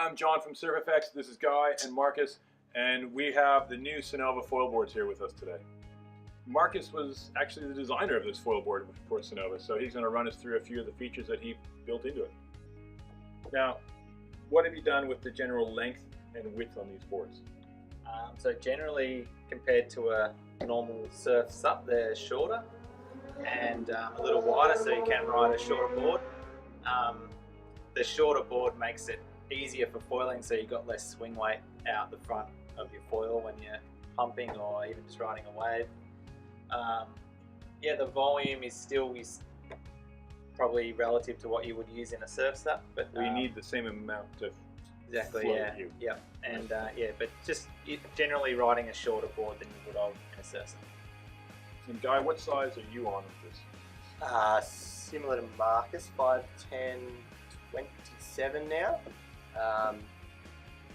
I'm John from SurfFX. This is Guy and Marcus, and we have the new Sunova Foilboards here with us today. Marcus was actually the designer of this foil board for Sunova, so he's going to run us through a few of the features that he built into it. Now, what have you done with the general length and width on these boards? So generally, compared to a normal surf sup, they're shorter and a little wider, so you can ride a shorter board. The shorter board makes it easier for foiling, so you've got less swing weight out the front of your foil when you're pumping or even just riding a wave. Yeah, the volume is still probably relative to what you would use in a surf sup, but We need the same amount of exactly, float yeah, you. yeah, and yeah, but just generally riding a shorter board than you would in a surf sup. And Guy, what size are you on with this? Similar to Marcus, 5'10", 27 now.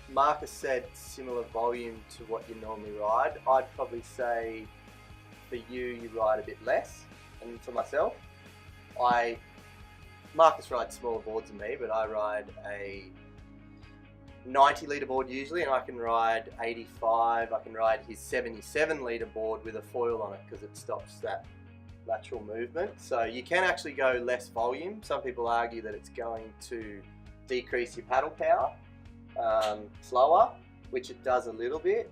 Marcus said similar volume to what you normally ride. I'd probably say for you ride a bit less, and for myself, Marcus rides smaller boards than me, but I ride a 90 litre board usually, and I can ride 85. I can ride his 77 litre board with a foil on it because it stops that lateral movement. So you can actually go less volume. Some people argue that it's going to decrease your paddle power slower, which it does a little bit.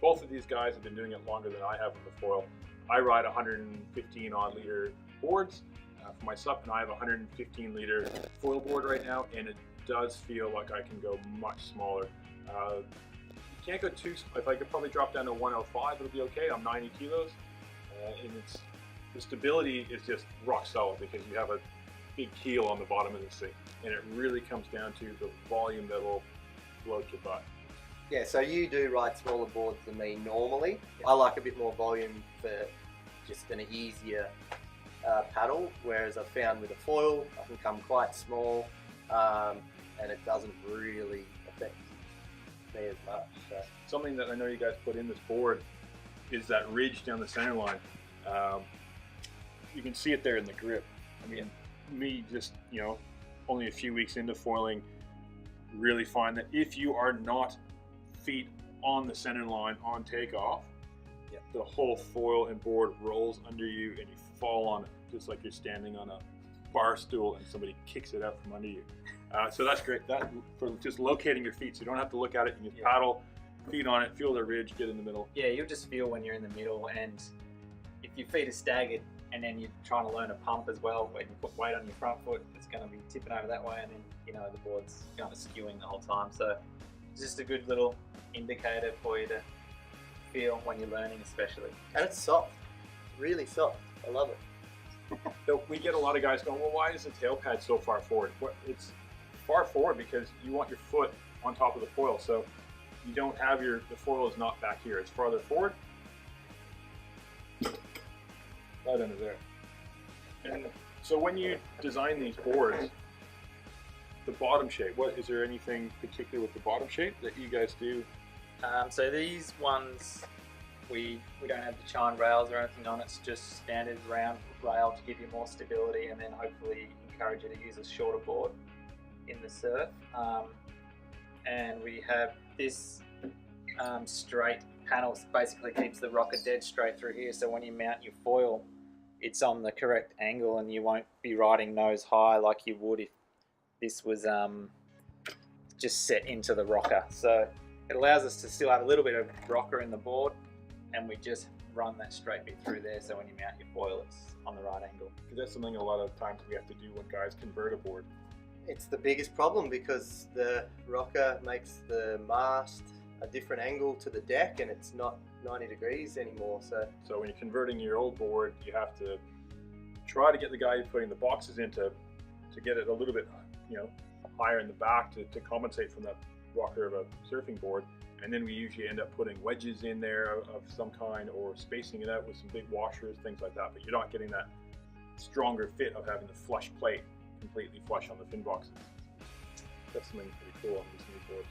Both of these guys have been doing it longer than I have with the foil. I ride 115 odd litre boards for my sup, and I have a 115 litre foil board right now, and it does feel like I can go much smaller. You can't go too, if I could probably drop down to 105, it'll be okay. I'm 90 kilos, and the stability is just rock solid because you have a big keel on the bottom of this thing, and it really comes down to the volume that will float your butt. Yeah, so you do ride smaller boards than me normally. I like a bit more volume for just an easier paddle, whereas I've found with a foil I can come quite small, and it doesn't really affect me as much. So. Something that I know you guys put in this board is that ridge down the center line. You can see it there in the grip. I mean, me just, only a few weeks into foiling, really find that if you are not feet on the center line on takeoff, the whole foil and board rolls under you and you fall on it just like you're standing on a bar stool and somebody kicks it out from under you. So that's great. That for just locating your feet, so you don't have to look at it. You just paddle, feet on it, feel the ridge, get in the middle. Yeah, you'll just feel when you're in the middle, and if your feet are staggered and then you're trying to learn a pump as well, when you put weight on your front foot, it's going to be tipping over that way, and then the board's kind of skewing the whole time. So it's just a good little indicator for you to feel when you're learning, especially. And it's soft, really soft. I love it. So we get a lot of guys going, well, why is the tail pad so far forward? Well, it's far forward because you want your foot on top of the foil, so you don't have the foil is not back here, it's farther forward. Right under there. And so when you design these boards, the bottom shape, is there anything particular with the bottom shape that you guys do? So these ones, we don't have the chine rails or anything on it. It's just standard round rail to give you more stability, and then hopefully encourage you to use a shorter board in the surf. And we have this straight panel, basically keeps the rocker dead straight through here, so when you mount your foil, it's on the correct angle and you won't be riding nose high like you would if this was just set into the rocker. So it allows us to still have a little bit of rocker in the board, and we just run that straight bit through there, so when you mount your foil, it's on the right angle. Because that's something a lot of times we have to do when guys convert a board. It's the biggest problem because the rocker makes the mast a different angle to the deck, and it's not 90 degrees anymore. So when you're converting your old board, you have to try to get the guy who's putting the boxes in to get it a little bit higher in the back to compensate from that rocker of a surfing board. And then we usually end up putting wedges in there of some kind, or spacing it out with some big washers, things like that. But you're not getting that stronger fit of having the flush plate completely flush on the fin boxes. That's something pretty cool on these new boards.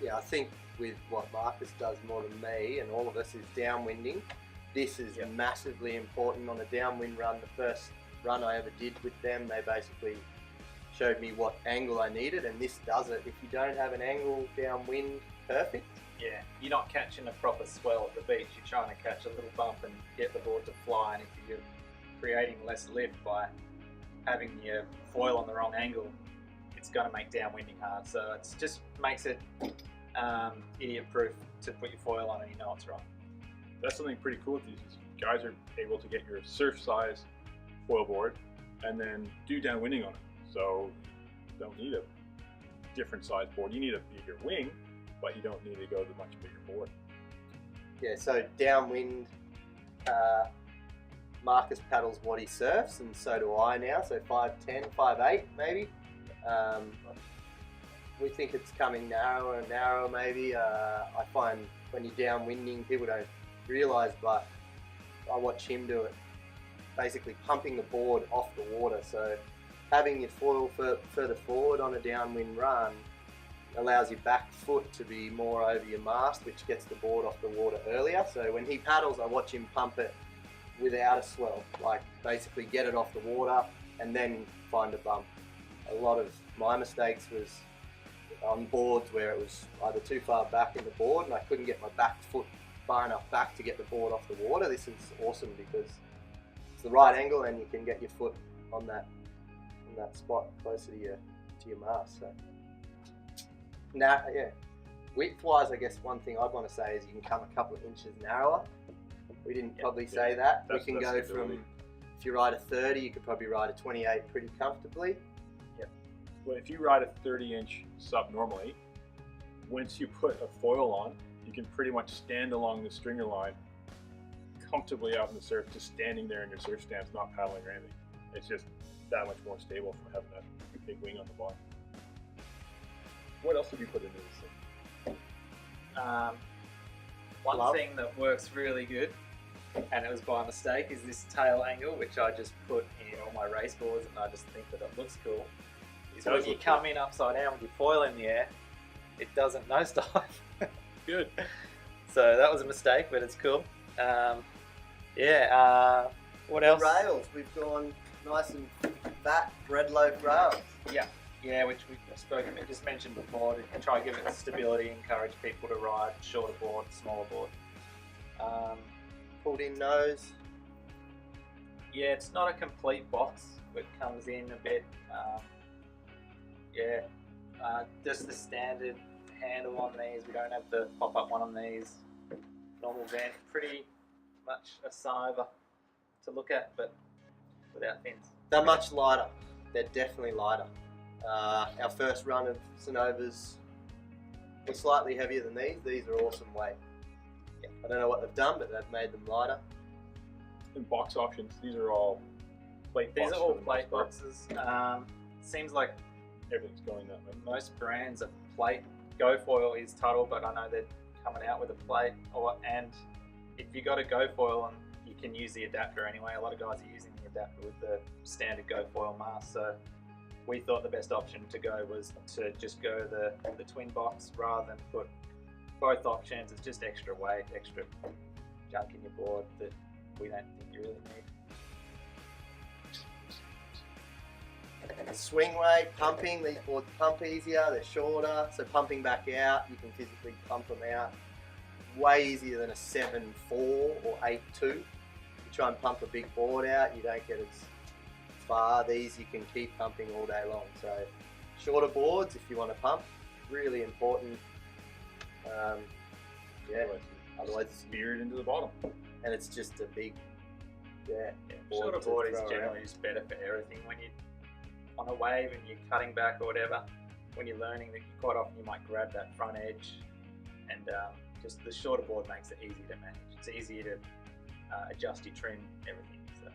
Yeah, I think with what Marcus does more than me and all of us is downwinding. This is massively important on a downwind run. The first run I ever did with them, they basically showed me what angle I needed, and this does it. If you don't have an angle downwind perfect, Yeah, you're not catching a proper swell at the beach. You're trying to catch a little bump and get the board to fly. And if you're creating less lift by having your foil on the wrong angle, it's going to make downwinding hard. So it just makes it idiot-proof to put your foil on and you know it's wrong. That's something pretty cool with these. Is guys are able to get your surf size foil board and then do downwinding on it. So you don't need a different size board. You need a bigger wing, but you don't need to go to a much bigger board. yeah. So downwind, Marcus paddles what he surfs, and so do I now. So 5'10", 5'8", maybe. We think it's coming narrower and narrower. Maybe I find when you're downwinding, people don't realise, but I watch him do it. Basically, pumping the board off the water. So having your foil further forward on a downwind run allows your back foot to be more over your mast, which gets the board off the water earlier. So when he paddles, I watch him pump it without a swell, like basically get it off the water and then find a bump. A lot of my mistakes was on boards where it was either too far back in the board and I couldn't get my back foot far enough back to get the board off the water. This is awesome because it's the right angle and you can get your foot on that spot closer to your mast. So now, yeah, width-wise, I guess one thing I'd want to say is you can come a couple of inches narrower. We didn't probably say that. We can go from, if you ride a 30, you could probably ride a 28 pretty comfortably. Yep. Well, if you ride a 30-inch sub normally, once you put a foil on, you can pretty much stand along the stringer line comfortably out in the surf, just standing there in your surf stance, not paddling or anything. It's just that much more stable from having that big wing on the bottom. What else did you put into this thing? One thing that works really good, and it was by mistake, is this tail angle, which I just put in all my race boards and I just think that it looks cool. Is when you come in upside down with your foil in the air, it doesn't nosedive. Good. So that was a mistake, but it's cool. What else? Rails, we've gone nice and fat bread loaf rails. Yeah, which we just mentioned before, to try and give it stability, encourage people to ride shorter board, smaller board. Pulled in nose. Yeah, it's not a complete box. It comes in a bit. Just the standard handle on these. We don't have the pop-up one on these. Normal vent, pretty much a Sunova to look at, but without fins. They're much lighter. They're definitely lighter. Our first run of Sunovas were slightly heavier than these. These are awesome weight. Yeah, I don't know what they've done, but they've made them lighter. And box options, these are all plate These boxes. are all plate boxes. Seems like Everything's going that way. most brands are plate. GoFoil is Tuttle, but I know they're coming out with a plate. And if you got a GoFoil, and you can use the adapter anyway. A lot of guys are using the adapter with the standard GoFoil mask. So we thought the best option to go was to just go the twin box rather than put both options. It's just extra weight, extra junk in your board that we don't think you really need. Swing weight, pumping, these boards pump easier, they're shorter, so pumping back out, you can physically pump them out way easier than a 7.4 or 8.2. You try and pump a big board out, you don't get as far. These you can keep pumping all day long. So shorter boards if you want to pump, really important. Otherwise it's speared into the bottom. and it's just a big Shorter board is generally just better for everything. When you're on a wave and you're cutting back or whatever, when you're learning, that quite often you might grab that front edge, and just the shorter board makes it easy to manage. It's easier to adjust your trim, everything. So.